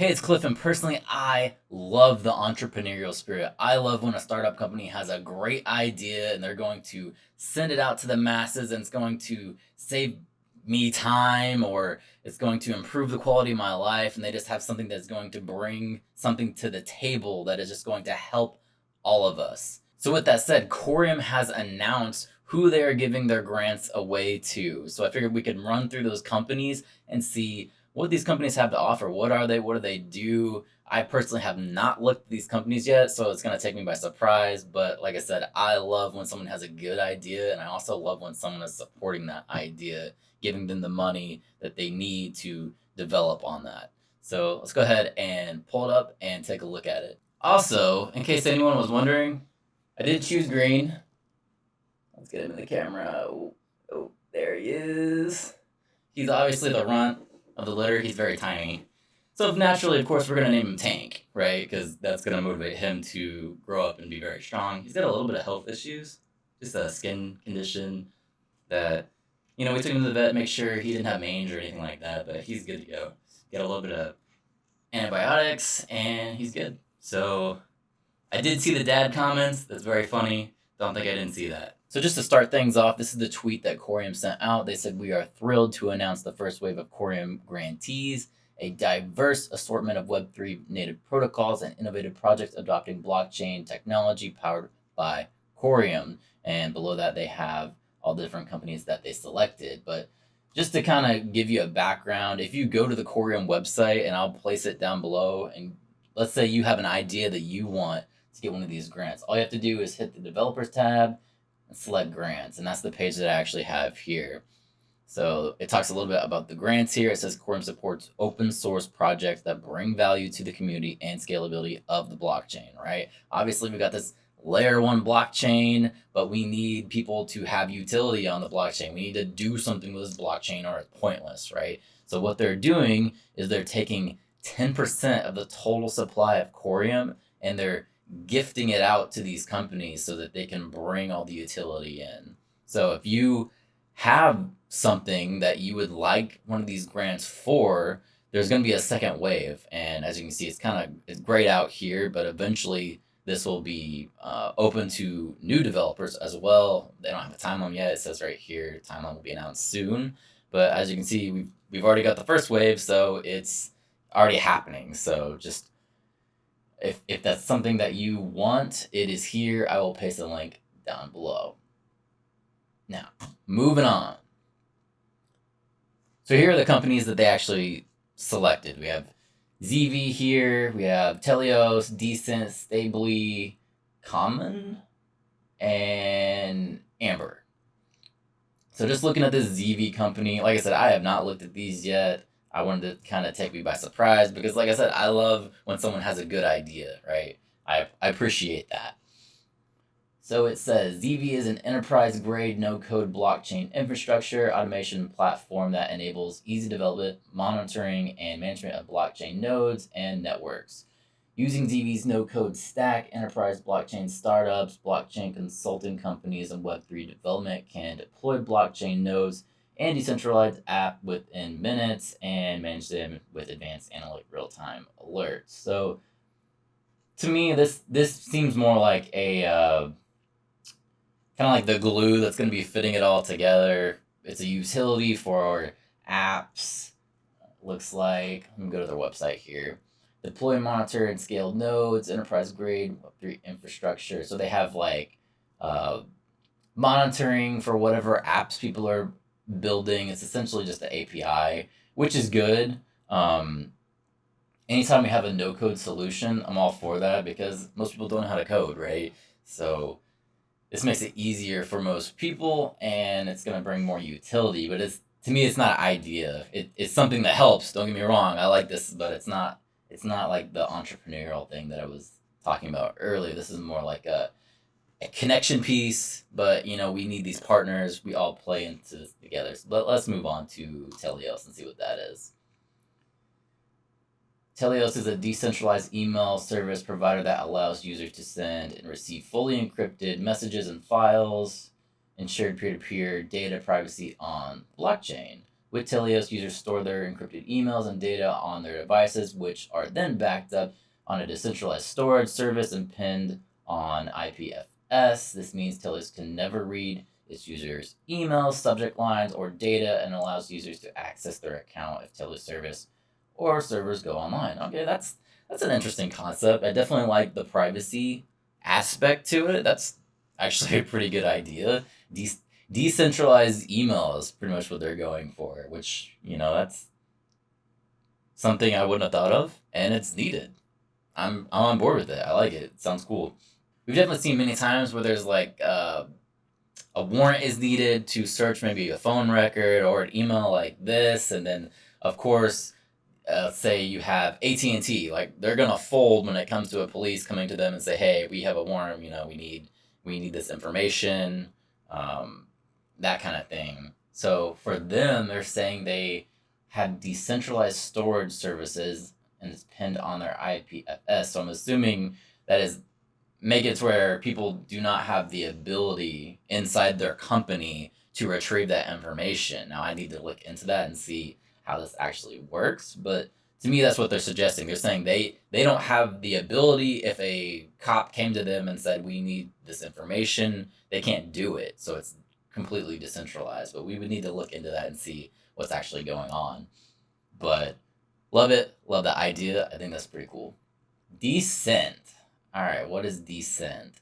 Hey, it's Cliff, and personally, I love the entrepreneurial spirit. I love when a startup company has a great idea and they're going to send it out to the masses and it's going to save me time or it's going to improve the quality of my life. And they just have something that's going to bring something to the table that is just going to help all of us. So, with that said, Coreum has announced who they are giving their grants away to. So, I figured we could run through those companies and see what these companies have to offer. What are they? What do they do? I personally have not looked at these companies yet, so it's going to take me by surprise. But like I said, I love when someone has a good idea, and I also love when someone is supporting that idea, giving them the money that they need to develop on that. So let's go ahead and pull it up and take a look at it. Also, in case anyone was wondering, I did choose green. Let's get him in the camera. Oh, there he is. He's obviously the runt of the litter. He's very tiny. So naturally, of course, we're going to name him Tank, right? Because that's going to motivate him to grow up and be very strong. He's got a little bit of health issues, just a skin condition that, we took him to the vet, make sure he didn't have mange or anything like that, but he's good to go. Get a little bit of antibiotics, and he's good. So I did see the dad comments. That's very funny. Don't think I didn't see that. So just to start things off, this is the tweet that Coreum sent out. They said, "We are thrilled to announce the first wave of Coreum grantees, a diverse assortment of Web3 native protocols and innovative projects adopting blockchain technology powered by Coreum." And below that, they have all the different companies that they selected. But just to kind of give you a background, if you go to the Coreum website, and I'll place it down below, and let's say you have an idea that you want to get one of these grants, all you have to do is hit the developers tab and select grants. And that's the page that I actually have here. So it talks a little bit about the grants here. It says Coreum supports open source projects that bring value to the community and scalability of the blockchain, right? Obviously, we've got this layer one blockchain, but we need people to have utility on the blockchain. We need to do something with this blockchain or it's pointless, right? So what they're doing is they're taking 10% of the total supply of Coreum and they're gifting it out to these companies so that they can bring all the utility in. So if you have something that you would like one of these grants for, there's going to be a second wave. And as you can see, it's grayed out here, but eventually this will be open to new developers as well. They don't have a timeline yet. It says right here, timeline will be announced soon. But as you can see, we've already got the first wave, so it's already happening. So just if that's something that you want, it is here. I will paste a link down below. Now, moving on. So here are the companies that they actually selected. We have zeeve here, we have Telios, Decent, Stably, Common, and Amber. So just looking at this zeeve company, like I said, I have not looked at these yet. I wanted to kind of take me by surprise because, like I said, I love when someone has a good idea, right? I appreciate that. So it says zeeve is an enterprise-grade no-code blockchain infrastructure automation platform that enables easy development, monitoring, and management of blockchain nodes and networks. Using zeeve's no-code stack, enterprise blockchain startups, blockchain consulting companies, and Web3 development can deploy blockchain nodes and decentralized app within minutes and manage them with advanced analytic real-time alerts. So to me, this seems more like a kind of like the glue that's going to be fitting it all together. It's a utility for apps. Looks like, let me go to their website here. Deploy, monitor, and scale nodes, enterprise-grade Web3 infrastructure. So they have like monitoring for whatever apps people are building. It's essentially just the API, which is good. Anytime we have a no-code solution, I'm all for that because most people don't know how to code, right? So this makes it easier for most people, and it's going to bring more utility. But to me, it's not an idea. It's something that helps. Don't get me wrong. I like this, but it's not like the entrepreneurial thing that I was talking about earlier. This is more like a connection piece, but we need these partners. We all play into this together. But let's move on to Telios and see what that is. Telios is a decentralized email service provider that allows users to send and receive fully encrypted messages and files, ensured peer-to-peer data privacy on blockchain. With Telios, users store their encrypted emails and data on their devices, which are then backed up on a decentralized storage service and pinned on IPFS. This means Telios can never read its users' emails, subject lines, or data, and allows users to access their account if Telios service or servers go online. Okay, that's an interesting concept. I definitely like the privacy aspect to it. That's actually a pretty good idea. Decentralized email is pretty much what they're going for, which, that's something I wouldn't have thought of, and it's needed. I'm on board with it. I like it. It sounds cool. We've definitely seen many times where there's like a warrant is needed to search maybe a phone record or an email like this, and then of course, say you have AT&T, like they're gonna fold when it comes to a police coming to them and say, hey, we have a warrant. We need this information. That kind of thing. So for them, they're saying they have decentralized storage services and it's pinned on their IPFS. So I'm assuming that is make it to where people do not have the ability inside their company to retrieve that information. Now I need to look into that and see how this actually works, but to me that's what they're suggesting. They're saying they don't have the ability. If a cop came to them and said we need this information, they can't do it. So it's completely decentralized, but we would need to look into that and see what's actually going on. But love it. Love the idea. I think that's pretty cool. Decent. All right, what is Decent?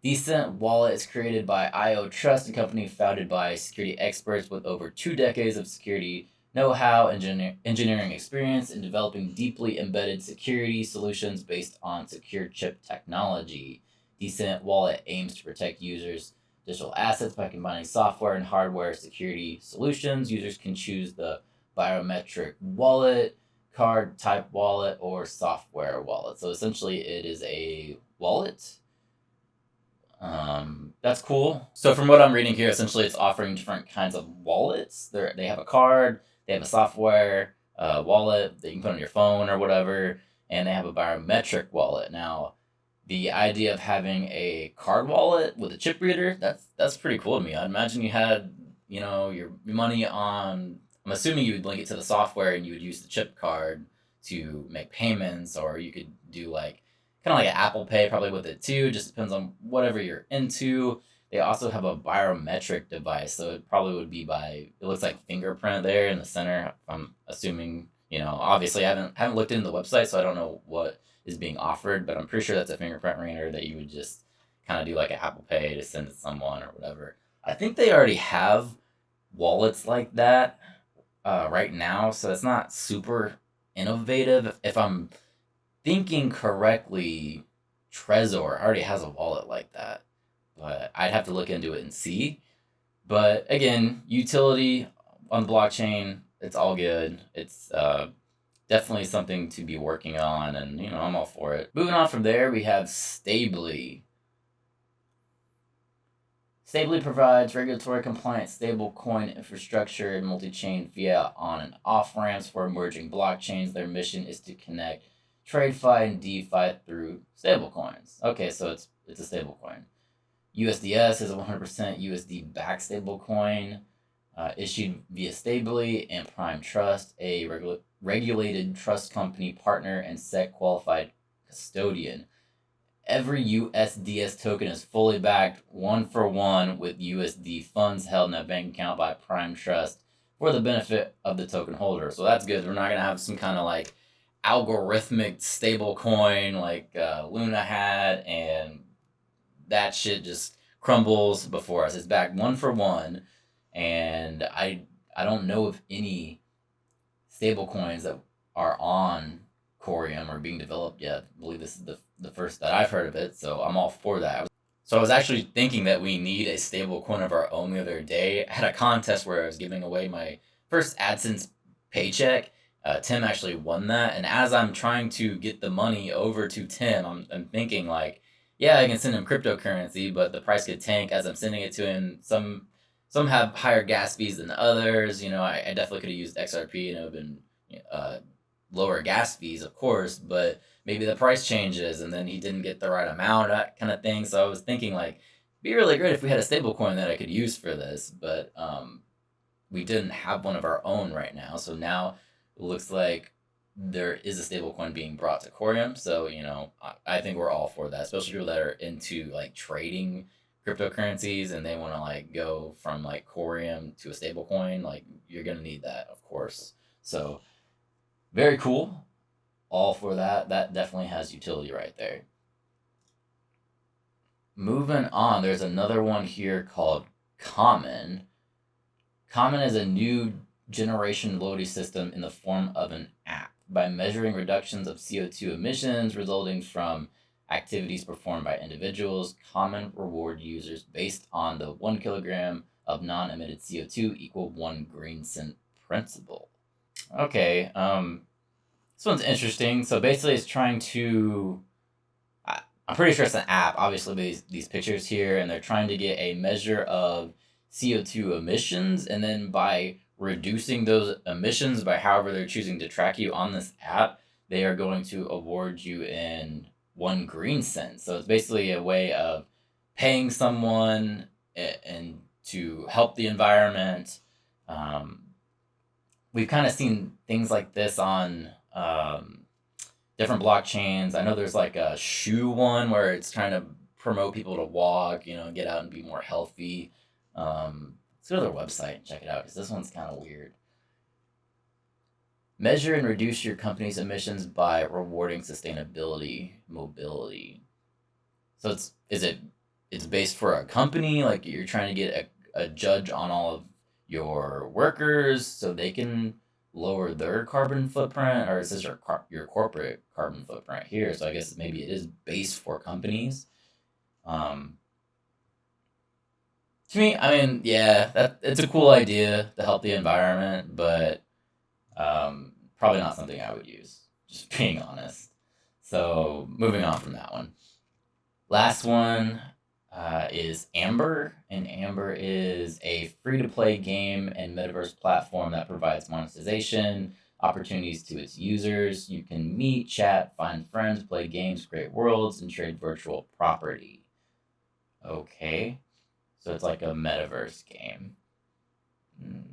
Decent Wallet is created by IO Trust, a company founded by security experts with over 2 decades of security know-how and engineering experience in developing deeply embedded security solutions based on secure chip technology. Decent Wallet aims to protect users' digital assets by combining software and hardware security solutions. Users can choose the biometric wallet, card type wallet, or software wallet. So essentially it is a wallet. That's cool. So from what I'm reading here, essentially it's offering different kinds of wallets. They have a card, they have a software wallet that you can put on your phone or whatever, and they have a biometric wallet. Now, the idea of having a card wallet with a chip reader, that's pretty cool to me. I'd imagine you had, your money on, I'm assuming you would link it to the software and you would use the chip card to make payments, or you could do like kind of like an Apple Pay probably with it too. Just depends on whatever you're into. They also have a biometric device, so it probably would be it looks like fingerprint there in the center. I'm assuming, obviously I haven't looked into the website, so I don't know what is being offered, but I'm pretty sure that's a fingerprint reader that you would just kind of do like an Apple Pay to send to someone or whatever. I think they already have wallets like that right now, so it's not super innovative. If I'm thinking correctly, Trezor already has a wallet like that, but I'd have to look into it and see. But again, utility on the blockchain, it's all good. It's definitely something to be working on, and I'm all for it. Moving on from there, we have Stably. Stably provides regulatory compliant stablecoin infrastructure and multi-chain fiat on and off ramps for emerging blockchains. Their mission is to connect TradeFi and DeFi through stablecoins. Okay, so it's a stablecoin. USDS is a 100% USD backed stablecoin issued via Stably and Prime Trust, a regulated trust company partner and SEC qualified custodian. Every USDS token is fully backed 1-for-1 with USD funds held in a bank account by Prime Trust for the benefit of the token holder. So that's good. We're not going to have some kind of like algorithmic stable coin like Luna had, and that shit just crumbles before us. It's backed 1-for-1, and I don't know of any stable coins that are on Coreum or being developed yet. I believe this is the first that I've heard of it, so I'm all for that. So I was actually thinking that we need a stable coin of our own the other day. I had a contest where I was giving away my first AdSense paycheck. Tim actually won that, and as I'm trying to get the money over to Tim, I'm thinking like, yeah, I can send him cryptocurrency, but the price could tank as I'm sending it to him. Some have higher gas fees than others. I definitely could have used XRP and it would have been lower gas fees, of course, but maybe the price changes and then he didn't get the right amount, that kind of thing. So I was thinking like, it'd be really great if we had a stable coin that I could use for this, but we didn't have one of our own right now. So now it looks like there is a stable coin being brought to Coreum. So, I think we're all for that, especially people that are into like trading cryptocurrencies and they want to like go from like Coreum to a stable coin. Like, you're going to need that, of course. So, very cool. All for that. That definitely has utility right there. Moving on, there's another one here called Common. Common is a new generation loyalty system in the form of an app. By measuring reductions of CO2 emissions resulting from activities performed by individuals, Common reward users based on the 1 kilogram of non-emitted CO2 equal 1 green cent principle. Okay, this one's interesting. So basically, it's trying to. I'm pretty sure it's an app. Obviously, these pictures here, and they're trying to get a measure of CO2 emissions, and then by reducing those emissions by however they're choosing to track you on this app, they are going to award you in 1 green cent. So it's basically a way of paying someone and to help the environment. We've kind of seen things like this on different blockchains. I know there's like a shoe one where it's trying to promote people to walk, get out and be more healthy. Let's go to their website and check it out because this one's kind of weird. Measure and reduce your company's emissions by rewarding sustainability mobility. So it's based for a company, like you're trying to get a judge on all of your workers so they can lower their carbon footprint, or is this your corporate carbon footprint here? So I guess maybe it is based for companies. To me, I mean, yeah, it's a cool idea to help the environment, but probably not something I would use, just being honest. So moving on from that one. Last one is Amber, and Amber is a free-to-play game and metaverse platform that provides monetization opportunities to its users. You can meet, chat, find friends, play games, create worlds, and trade virtual property. Okay, so it's like a metaverse game.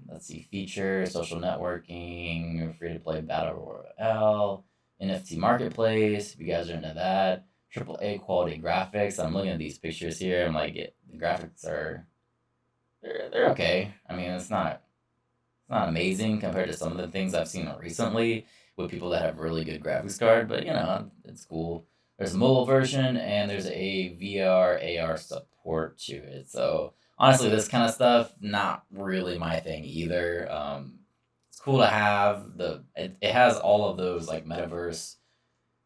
Let's see, features, social networking, free-to-play battle royale, NFT marketplace, if you guys are into that. AAA quality graphics. I'm looking at these pictures here. I'm like, the graphics are they're okay. I mean, it's not amazing compared to some of the things I've seen recently with people that have really good graphics card, but it's cool. There's a mobile version and there's a VR AR support to it. So honestly, this kind of stuff not really my thing either. It's cool to have it has all of those like metaverse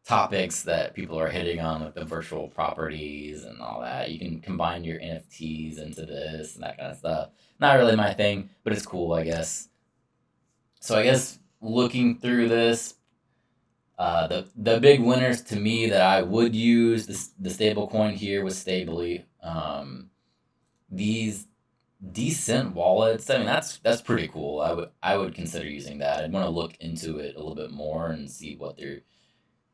topics that people are hitting on with the virtual properties and all that. You can combine your NFTs into this and that kind of stuff. Not really my thing, but it's cool, I guess. So I guess looking through this, the big winners to me that I would use the stable coin here was Stably. These decent wallets. I mean, that's pretty cool. I would consider using that. I'd want to look into it a little bit more and see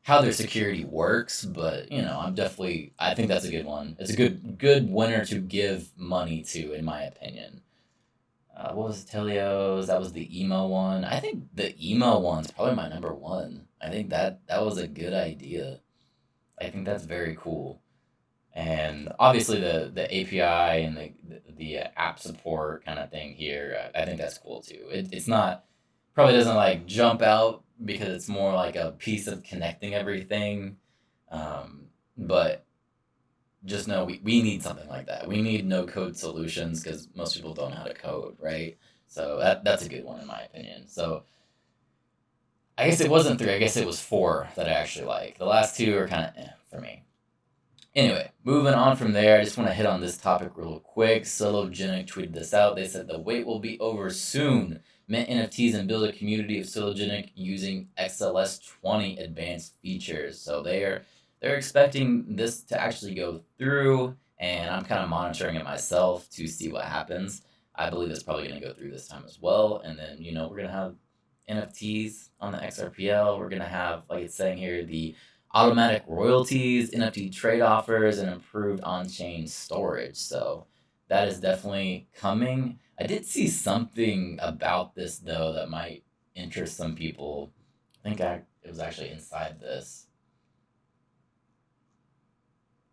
how their security works, but I think that's a good one. It's a good winner to give money to, in my opinion. What was Telios? That was the emo one. I think the emo one's probably my number one. I think that was a good idea. I think that's very cool. And obviously the API and the app support kind of thing here, I think that's cool too. It's not probably doesn't like jump out because it's more like a piece of connecting everything. But just know we need something like that. We need no code solutions because most people don't know how to code, right? So that's a good one in my opinion. So I guess it wasn't 3. I guess it was 4 that I actually like. The last 2 are kind of for me. Anyway, moving on from there, I just want to hit on this topic real quick. Sologenic tweeted this out. They said the wait will be over soon. Mint NFTs and build a community of Sologenic using XLS20 advanced features. So they're expecting this to actually go through, and I'm kind of monitoring it myself to see what happens. I believe it's probably going to go through this time as well. And then, we're going to have NFTs on the XRPL. We're going to have, like it's saying here, the automatic royalties, NFT trade offers, and improved on-chain storage. So that is definitely coming. I did see something about this though that might interest some people. It was actually inside this.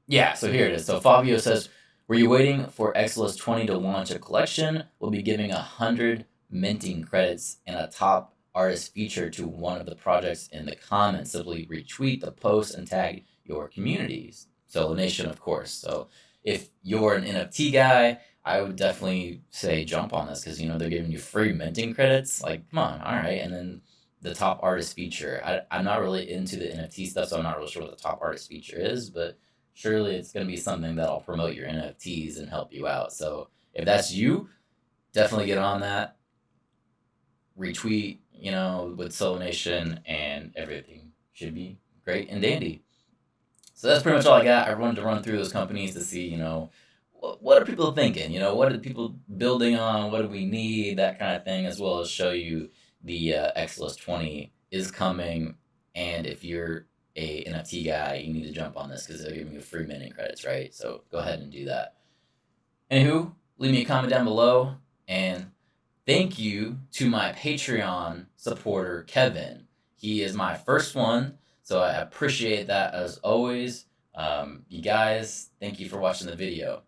Yeah, so here it is. So Fabio says, were you waiting for Exodus 20 to launch a collection? We'll be giving 100 minting credits and a top artist feature to one of the projects in the comments. Simply retweet the post and tag your communities. So Nation, of course. So if you're an NFT guy, I would definitely say jump on this because, they're giving you free minting credits. Like, come on, all right. And then the top artist feature. I'm not really into the NFT stuff, so I'm not really sure what the top artist feature is, but surely it's going to be something that'll promote your NFTs and help you out. So if that's you, definitely get on that. Retweet, with Solo Nation, and everything should be great and dandy. So that's pretty much all I got. I wanted to run through those companies to see, what are people thinking? What are people building on? What do we need? That kind of thing, as well as show you the Exodus 20 is coming. And if you're a NFT guy, you need to jump on this because they're giving you free minting credits, right? So go ahead and do that. Anywho, leave me a comment down below. And thank you to my Patreon supporter, Kevin. He is my first one, so I appreciate that as always. You guys, thank you for watching the video.